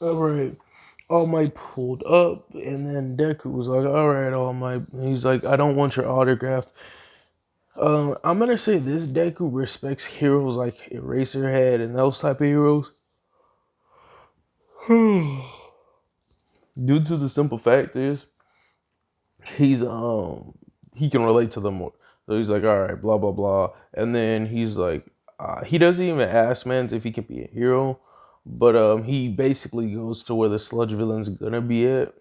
All right. All Might pulled up, and then Deku was like, "All right, All Might." And he's like, "I don't want your autograph." I'm gonna say this Deku respects heroes like Eraserhead and those type of heroes, due to the simple fact is he's he can relate to them more. So he's like, all right, blah blah blah, and then he's like, he doesn't even ask man if he can be a hero, but he basically goes to where the sludge villain's gonna be at.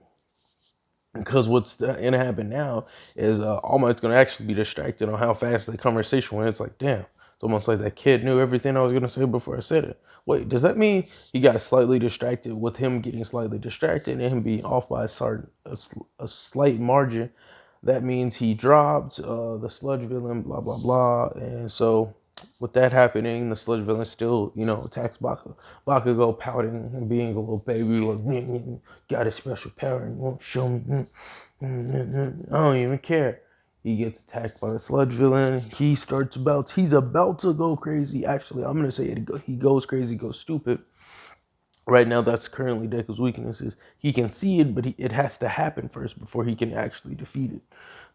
Because what's gonna happen now is All Might's gonna actually be distracted on how fast the conversation went. It's like, damn, it's almost like that kid knew everything I was gonna say before I said it. Wait, does that mean he got slightly distracted with him getting slightly distracted and him being off by a slight margin? That means he dropped the sludge villain, blah blah blah, and so with that happening, the sludge villain still, attacks Bakugo, pouting and being a little baby, like, got a special power and won't show me. I don't even care. He gets attacked by the sludge villain. He's about to go crazy. Actually, I'm gonna say he goes crazy, goes stupid. Right now, that's currently Deku's weakness is he can see it, but it has to happen first before he can actually defeat it.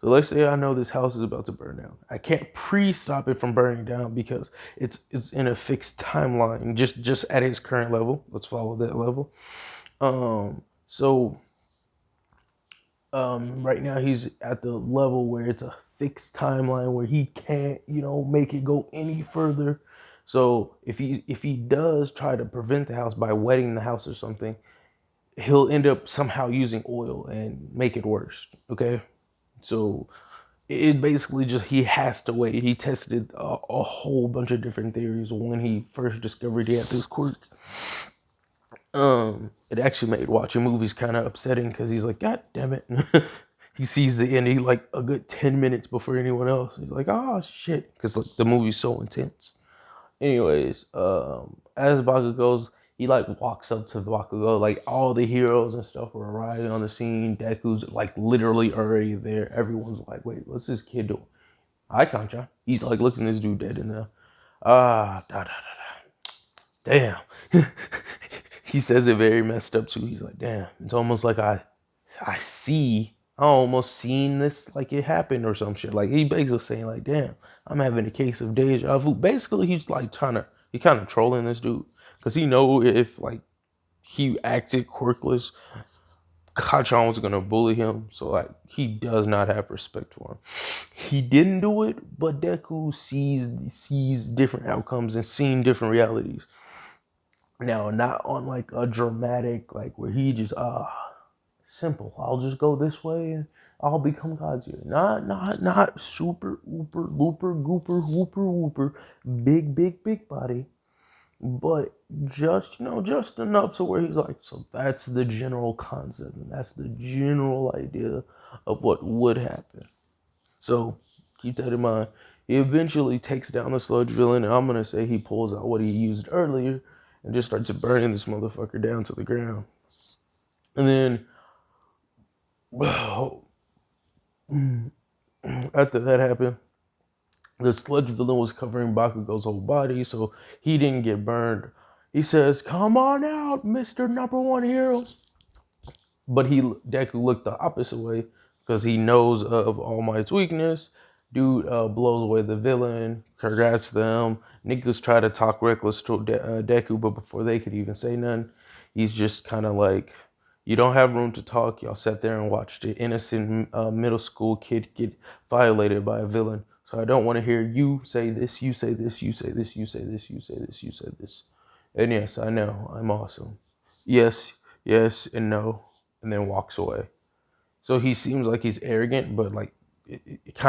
So let's say I know this house is about to burn down. I can't pre-stop it from burning down because it's in a fixed timeline, just at his current level. Let's follow that level. So right now he's at the level where it's a fixed timeline where he can't, make it go any further. So if he does try to prevent the house by wetting the house or something, he'll end up somehow using oil and make it worse. Okay, so it basically just he has to wait. He tested a whole bunch of different theories when he first discovered he had this quirk. It actually made watching movies kind of upsetting because he's like, God damn it. He sees the ending like a good 10 minutes before anyone else. He's like, oh shit, because like the movie's so intense. Anyways, as Bakugo goes, he like walks up to Bakugo, like all the heroes and stuff are arriving on the scene. Deku's like literally already there. Everyone's like, wait, what's this kid doing? Hi, Concha. He's like looking this dude dead in the da da da da. Damn. He says it very messed up too. He's like, damn. It's almost like I almost seen this like it happened or some shit. Like he basically saying like, damn, I'm having a case of deja vu. Basically, he's like he kind of trolling this dude because he know if like he acted quirkless, Kachan was gonna bully him. So like he does not have respect for him. He didn't do it, but Deku sees different outcomes and seen different realities. Now, not on like a dramatic like where he just simple. I'll just go this way and I'll become God's ear. Not super ooper looper gooper whooper whooper big body, but just just enough to where he's like, so that's the general concept and that's the general idea of what would happen. So keep that in mind. He eventually takes down the sludge villain, and I'm gonna say he pulls out what he used earlier and just starts burning this motherfucker down to the ground. And then after that happened, the sludge villain was covering Bakugo's whole body, so he didn't get burned. He says, "Come on out, Mister Number One Hero." But Deku looked the opposite way because he knows of All Might's weakness. Dude blows away the villain. Congrats to them. Niggas try to talk reckless to Deku, but before they could even say nothing, he's just kind of like, "You don't have room to talk." Y'all sat there and watched an innocent middle school kid get violated by a villain. So I don't want to hear you say this, you say this, you say this, you say this, you say this, you say this. And yes, I know I'm awesome. Yes, yes, and no, and then walks away. So he seems like he's arrogant, but like it's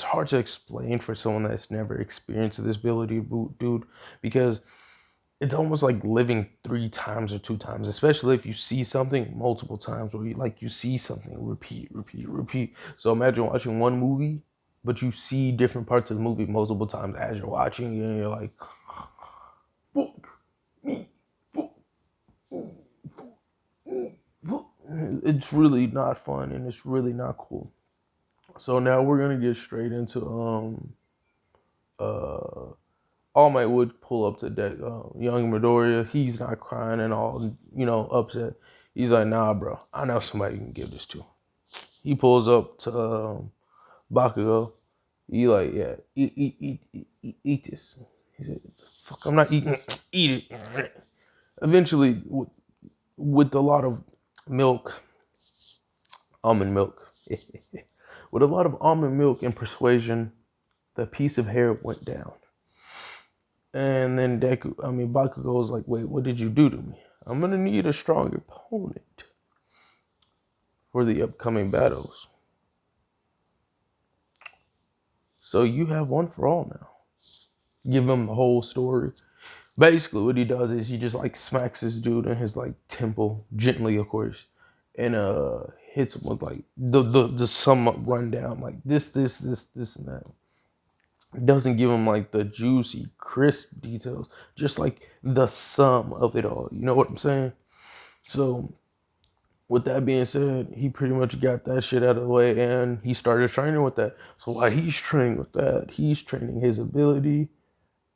hard to explain for someone that's never experienced this ability, dude, because it's almost like living three times or two times, especially if you see something multiple times, where you see something repeat, repeat, repeat. So imagine watching one movie, but you see different parts of the movie multiple times as you're watching, and you're like, fuck me, fuck, fuck. It's really not fun and it's really not cool. So now we're gonna get straight into uh All Might would pull up to young Midoriya. He's not crying and all, upset. He's like, nah, bro, I know somebody you can give this to. He pulls up to Bakugo. He like, yeah, eat this. He said, fuck, I'm not eating. Eat it. Eventually, with a lot of milk, almond milk, with a lot of almond milk and persuasion, the piece of hair went down. And then Bakugo was like, wait, what did you do to me? I'm gonna need a strong opponent for the upcoming battles. So you have one for all now. Give him the whole story. Basically, what he does is he just like smacks this dude in his like temple, gently, of course, and hits him with like the sum up rundown, like this, and that. It doesn't give him like the juicy, crisp details, just like the sum of it all. You know what I'm saying? So, with that being said, he pretty much got that shit out of the way and he started training with that. So, while he's training with that, he's training his ability.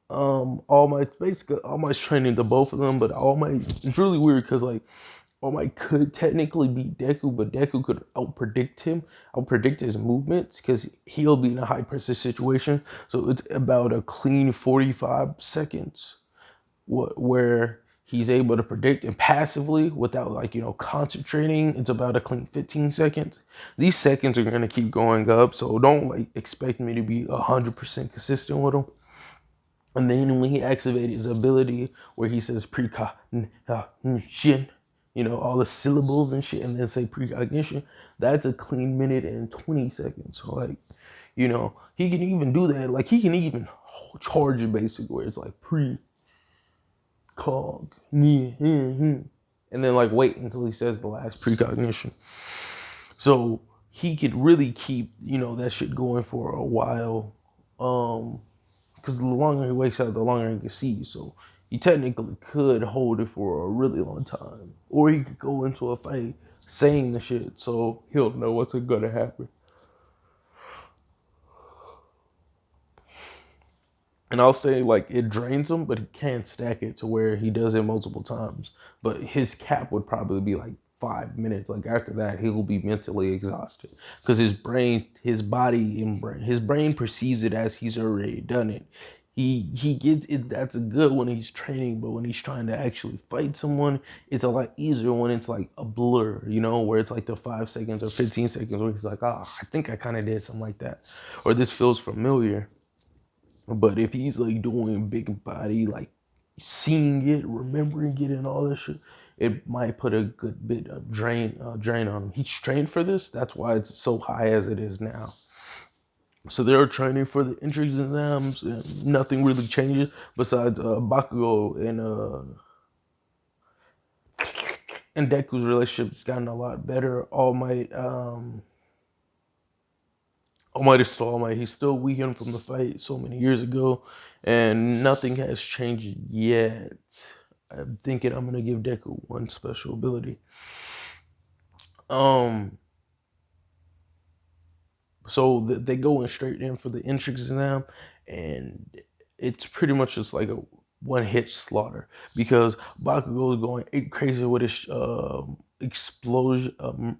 All Might's training to both of them, but All Might, it's really weird because like All Might could technically beat Deku, but Deku could outpredict his movements because he'll be in a high pressure situation. So it's about a clean 45 seconds where he's able to predict and passively without like, concentrating. It's about a clean 15 seconds. These seconds are going to keep going up. So don't like expect me to be 100% consistent with them. And then when he activated his ability where he says precognition, all the syllables and shit, and then say precognition, that's a clean minute and 20 seconds. So like, he can even do that. Like he can even charge it basically where it's like precog, and then like wait until he says the last precognition. So he could really keep, that shit going for a while. Because the longer he wakes up, the longer he can see. So he technically could hold it for a really long time. Or he could go into a fight saying the shit so he'll know what's gonna happen. And I'll say like it drains him, but he can stack it to where he does it multiple times. But his cap would probably be like 5 minutes. Like after that, he will be mentally exhausted because his brain perceives it as he's already done it. He gets it. That's good when he's training, but when he's trying to actually fight someone, it's a lot easier when it's like a blur, where it's like the 5 seconds or 15 seconds where he's like, I think I kind of did something like that, or this feels familiar. But if he's like doing big body, like seeing it, remembering it, and all this shit, it might put a good bit of drain on him. He's trained for this. That's why it's so high as it is now. So they're training for the entrance exams, and nothing really changes besides Bakugo and Deku's relationship has gotten a lot better. All Might is still All Might. He's still weakened from the fight so many years ago, and nothing has changed yet. I'm thinking I'm gonna give Deku one special ability. So they go in straight in for the entrance exam, and it's pretty much just like a one-hit slaughter because Bakugo is going crazy with his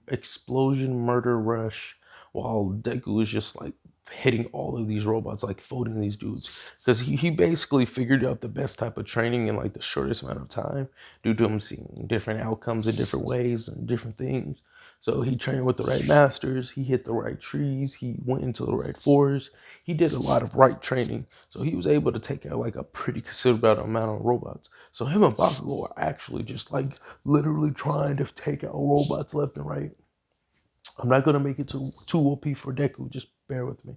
explosion murder rush, while Deku is just like hitting all of these robots, like folding these dudes, because he basically figured out the best type of training in like the shortest amount of time due to him seeing different outcomes in different ways and different things. So he trained with the right masters, he hit the right trees, he went into the right forests, he did a lot of right training. So he was able to take out like a pretty considerable amount of robots. So him and Bakugo are actually just like literally trying to take out robots left and right. I'm not gonna make it too OP for Deku, just bear with me.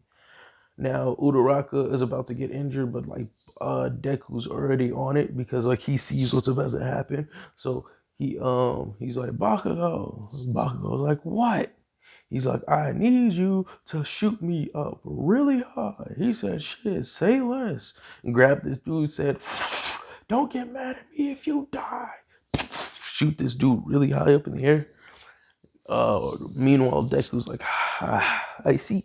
Now Uraraka is about to get injured, but like Deku's already on it because like he sees what's about to happen. So he's like, Bakugo's like, what? He's like, I need you to shoot me up really hard. He said, shit, say less. And grabbed this dude, said, don't get mad at me if you die. Shoot this dude really high up in the air. Meanwhile, Deku's like, I see.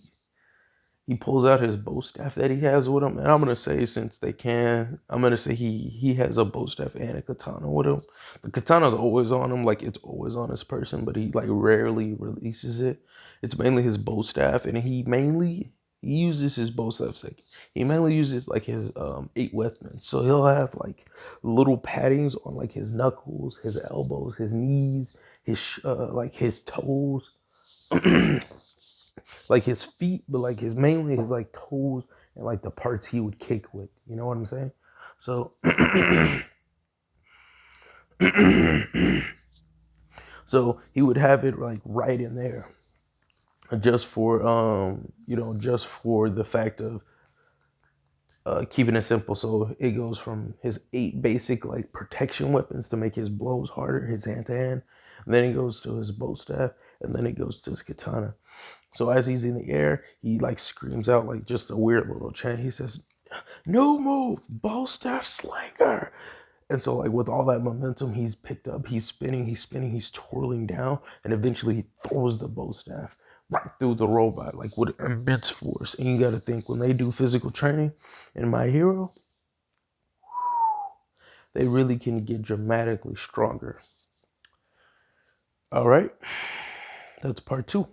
he pulls out his bow staff that he has with him, and I'm gonna say, since they can, I'm gonna say he has a bow staff and a katana with him. The katana's always on him, like it's always on his person, but he like rarely releases it. It's mainly his bow staff, and he uses his bow staff. Like he mainly uses like his 8 weapons. So he'll have like little paddings on like his knuckles, his elbows, his knees, his like his toes. Like his feet, but like his mainly his like toes and like the parts he would kick with. You know what I'm saying? So so he would have it like right in there. Just for just for the fact of keeping it simple. So it goes from his 8 basic like protection weapons to make his blows harder, his hand to hand. And then it goes to his bow staff, and then it goes to his katana. So as he's in the air, he like screams out like just a weird little chant. He says, "New move, bow staff slinger." And so like with all that momentum he's picked up, he's spinning, he's twirling down, and eventually he throws the bow staff right through the robot, like with immense force. And you gotta think, when they do physical training in My Hero, they really can get dramatically stronger. All right, that's part 2.